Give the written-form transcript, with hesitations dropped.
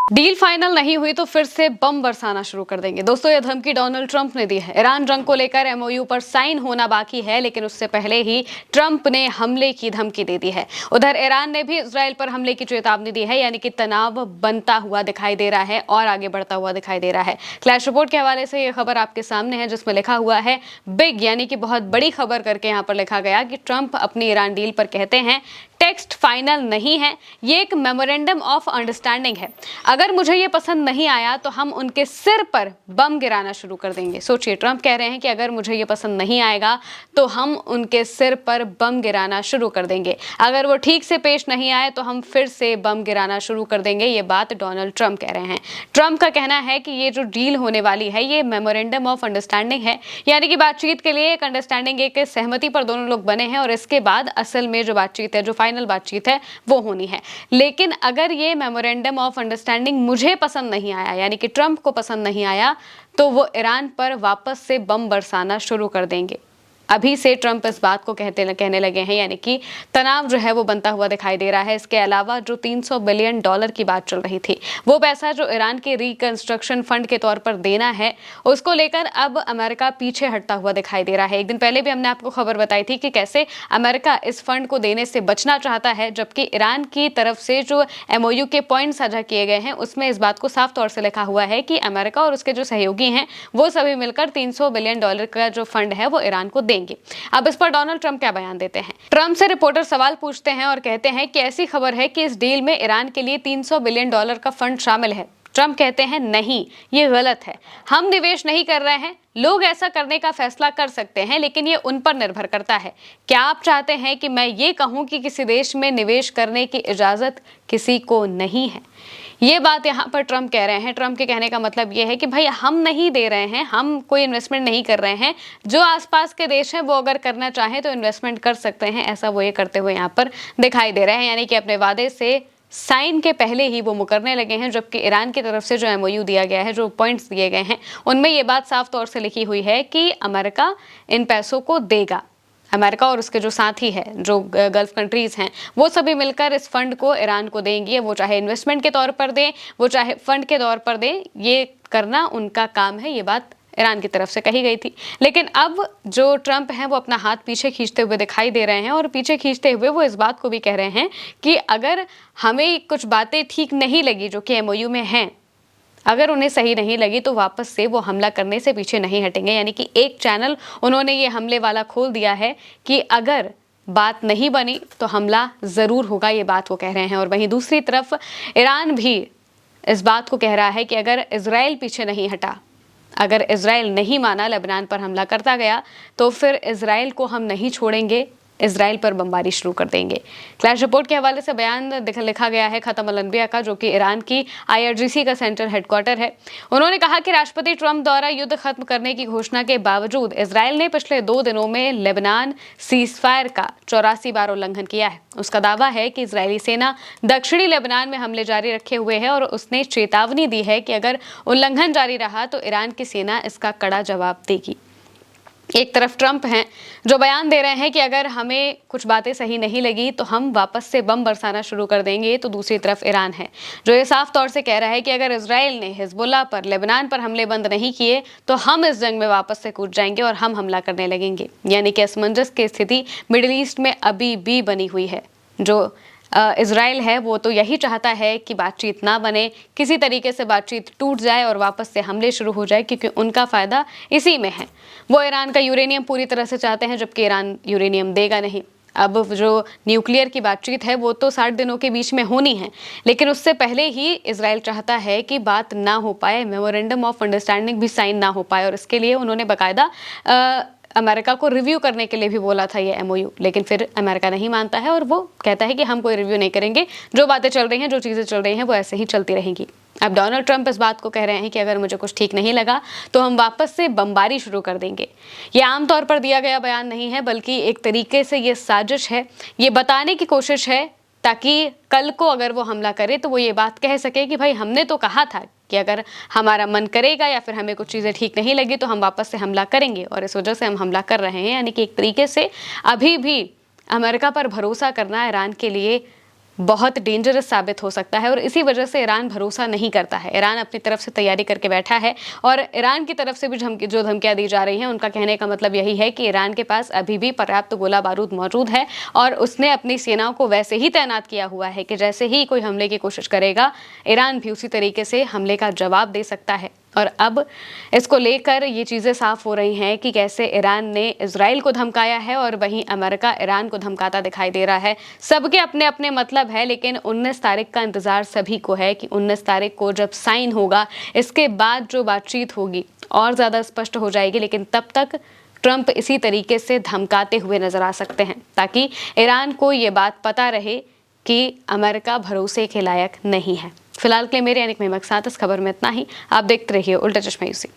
Deal final नहीं हुई तो फिर से बम बरसाना शुरू कर देंगे। दोस्तों, यह धमकी डोनाल्ड ट्रंप ने दी है। ईरान जंग को लेकर एमओयू पर साइन होना बाकी है, लेकिन उससे पहले ही ट्रंप ने हमले की धमकी दे दी है। उधर ईरान ने भी इजराइल पर हमले की चेतावनी दी है, यानी कि तनाव बनता हुआ दिखाई दे रहा है और आगे बढ़ता हुआ दिखाई दे रहा है। क्लैश रिपोर्ट के हवाले से यह खबर आपके सामने है, जिसमें लिखा हुआ है बिग, यानी कि बहुत बड़ी खबर करके यहाँ पर लिखा गया कि ट्रंप अपनी ईरान डील पर कहते हैं टेक्स्ट फाइनल नहीं है, ये एक मेमोरेंडम ऑफ अंडरस्टैंडिंग है। अगर मुझे ये पसंद नहीं आया तो हम उनके सिर पर बम गिराना शुरू कर देंगे। सोचिए, ट्रंप कह रहे हैं कि अगर मुझे ये पसंद नहीं आएगा तो हम उनके सिर पर बम गिराना शुरू कर देंगे। अगर वो ठीक से पेश नहीं आए तो हम फिर से बम गिराना शुरू कर देंगे। ये बात डोनाल्ड ट्रंप कह रहे हैं। ट्रंप का कहना है कि ये जो डील होने वाली है ये मेमोरेंडम ऑफ अंडरस्टैंडिंग है, यानी कि बातचीत के लिए एक अंडरस्टैंडिंग, एक सहमति पर दोनों लोग बने हैं और इसके बाद असल में जो बातचीत है, जो फाइनल बातचीत है, वो होनी है। लेकिन अगर ये मेमोरेंडम ऑफ अंडरस्टैंडिंग मुझे पसंद नहीं आया, यानी कि ट्रंप को पसंद नहीं आया, तो वो ईरान पर वापस से बम बरसाना शुरू कर देंगे। अभी से ट्रंप इस बात को कहने लगे हैं, यानी कि तनाव जो है वो बनता हुआ दिखाई दे रहा है। इसके अलावा जो $300 बिलियन की बात चल रही थी, वो पैसा जो ईरान के रिकंस्ट्रक्शन फंड के तौर पर देना है, उसको लेकर अब अमेरिका पीछे हटता हुआ दिखाई दे रहा है। एक दिन पहले भी हमने आपको खबर बताई थी कि कैसे अमेरिका इस फंड को देने से बचना चाहता है, जबकि ईरान की तरफ से जो एमओयू के पॉइंट साझा किए गए हैं उसमें इस बात को साफ तौर से लिखा हुआ है कि अमेरिका और उसके जो सहयोगी हैं वो सभी मिलकर $300 बिलियन का जो फंड है वो ईरान को देंगे। अब इस पर डोनाल्ड ट्रंप क्या बयान देते हैं? ट्रंप से रिपोर्टर सवाल पूछते हैं और कहते हैं कि ऐसी खबर है कि इस डील में ईरान के लिए $300 बिलियन का फंड शामिल है। ट्रंप कहते हैं नहीं, ये गलत है, हम निवेश नहीं कर रहे हैं। लोग ऐसा करने का फैसला कर सकते हैं, लेकिन ये उन पर निर्भर करता है। क्या आप चाहते हैं कि मैं ये कहूं कि किसी देश में निवेश करने की इजाजत किसी को नहीं है? ये बात यहाँ पर ट्रंप कह रहे हैं। ट्रंप के कहने का मतलब ये है कि भाई हम नहीं दे रहे हैं, हम कोई इन्वेस्टमेंट नहीं कर रहे हैं। जो आसपास के देश हैं वो अगर करना चाहें तो इन्वेस्टमेंट कर सकते हैं, ऐसा वो ये करते हुए यहाँ पर दिखाई दे रहे हैं। यानी कि अपने वादे से साइन के पहले ही वो मुकरने लगे हैं, जबकि ईरान की तरफ से जो एमओयू दिया गया है, जो पॉइंट्स दिए गए हैं, उनमें ये बात साफ तौर से लिखी हुई है कि अमेरिका इन पैसों को देगा। अमेरिका और उसके जो साथी है, जो गल्फ कंट्रीज हैं, वो सभी मिलकर इस फंड को ईरान को देंगी। वो चाहे इन्वेस्टमेंट के तौर पर दें, वो चाहे फंड के तौर पर दें, ये करना उनका काम है। ये बात ईरान की तरफ से कही गई थी। लेकिन अब जो ट्रंप हैं वो अपना हाथ पीछे खींचते हुए दिखाई दे रहे हैं और पीछे खींचते हुए वो इस बात को भी कह रहे हैं कि अगर हमें कुछ बातें ठीक नहीं लगी जो कि एमओयू में हैं, अगर उन्हें सही नहीं लगी तो वापस से वो हमला करने से पीछे नहीं हटेंगे। यानी कि एक चैनल उन्होंने ये हमले वाला खोल दिया है कि अगर बात नहीं बनी तो हमला ज़रूर होगा, ये बात वो कह रहे हैं। और वहीं दूसरी तरफ ईरान भी इस बात को कह रहा है कि अगर इजराइल पीछे नहीं हटा, अगर इजराइल नहीं माना, लेबनान पर हमला करता गया, तो फिर इजराइल को हम नहीं छोड़ेंगे, इजराइल पर बमबारी शुरू कर देंगे। क्लैश रिपोर्ट के हवाले से बयान लिखा गया है खतम अल-अनबिया का, जो कि ईरान की आईआरजीसी का सेंट्रल हेडक्वार्टर है। उन्होंने कहा कि राष्ट्रपति ट्रंप द्वारा युद्ध खत्म करने की घोषणा के बावजूद इजराइल ने पिछले 2 दिनों में लेबनान सीजफायर का 84 बार उल्लंघन किया है। उसका दावा है कि इजरायली सेना दक्षिणी लेबनान में हमले जारी रखे हुए है और उसने चेतावनी दी है कि अगर उल्लंघन जारी रहा तो ईरान की सेना इसका कड़ा जवाब देगी। एक तरफ ट्रंप हैं जो बयान दे रहे हैं कि अगर हमें कुछ बातें सही नहीं लगी तो हम वापस से बम बरसाना शुरू कर देंगे, तो दूसरी तरफ ईरान है जो ये साफ तौर से कह रहा है कि अगर इजराइल ने हिजबुल्लाह पर, लेबनान पर हमले बंद नहीं किए तो हम इस जंग में वापस से कूद जाएंगे और हम हमला करने लगेंगे। यानी कि असमंजस की स्थिति मिडिल ईस्ट में अभी भी बनी हुई है। जो इजराइल है वो तो यही चाहता है कि बातचीत ना बने, किसी तरीके से बातचीत टूट जाए और वापस से हमले शुरू हो जाए, क्योंकि उनका फ़ायदा इसी में है। वो ईरान का यूरेनियम पूरी तरह से चाहते हैं, जबकि ईरान यूरेनियम देगा नहीं। अब जो न्यूक्लियर की बातचीत है वो तो 60 दिनों के बीच में होनी है, लेकिन उससे पहले ही इजराइल चाहता है कि बात ना हो पाए, मेमोरेंडम ऑफ अंडरस्टैंडिंग भी साइन ना हो पाए। और इसके लिए उन्होंने बाकायदा अमेरिका को रिव्यू करने के लिए भी बोला था ये एमओयू, लेकिन फिर अमेरिका नहीं मानता है और वो कहता है कि हम कोई रिव्यू नहीं करेंगे, जो बातें चल रही हैं, जो चीज़ें चल रही हैं वो ऐसे ही चलती रहेंगी। अब डोनाल्ड ट्रंप इस बात को कह रहे हैं कि अगर मुझे कुछ ठीक नहीं लगा तो हम वापस से बमबारी शुरू कर देंगे। ये आमतौर पर दिया गया बयान नहीं है, बल्कि एक तरीके से ये साजिश है, ये बताने की कोशिश है ताकि कल को अगर वो हमला करे तो वो ये बात कह सके कि भाई हमने तो कहा था कि अगर हमारा मन करेगा या फिर हमें कुछ चीज़ें ठीक नहीं लगी तो हम वापस से हमला करेंगे, और इस वजह से हम हमला कर रहे हैं। यानी कि एक तरीके से अभी भी अमेरिका पर भरोसा करना ईरान के लिए बहुत डेंजरस साबित हो सकता है और इसी वजह से ईरान भरोसा नहीं करता है। ईरान अपनी तरफ से तैयारी करके बैठा है और ईरान की तरफ से भी जो धमकियां दी जा रही हैं उनका कहने का मतलब यही है कि ईरान के पास अभी भी पर्याप्त गोला बारूद मौजूद है और उसने अपनी सेनाओं को वैसे ही तैनात किया हुआ है कि जैसे ही कोई हमले की कोशिश करेगा ईरान भी उसी तरीके से हमले का जवाब दे सकता है। और अब इसको लेकर ये चीज़ें साफ हो रही हैं कि कैसे ईरान ने इजराइल को धमकाया है और वहीं अमेरिका ईरान को धमकाता दिखाई दे रहा है। सबके अपने अपने मतलब है, लेकिन 19 तारीख का इंतज़ार सभी को है कि 19 तारीख को जब साइन होगा इसके बाद जो बातचीत होगी और ज़्यादा स्पष्ट हो जाएगी। लेकिन तब तक ट्रंप इसी तरीके से धमकाते हुए नजर आ सकते हैं ताकि ईरान को ये बात पता रहे कि अमेरिका भरोसे के लायक नहीं है। फिलहाल के लिए मेरे यानी मेमक साथ इस खबर में इतना ही। आप देखते रहिए उल्टा चश्मा यूसी।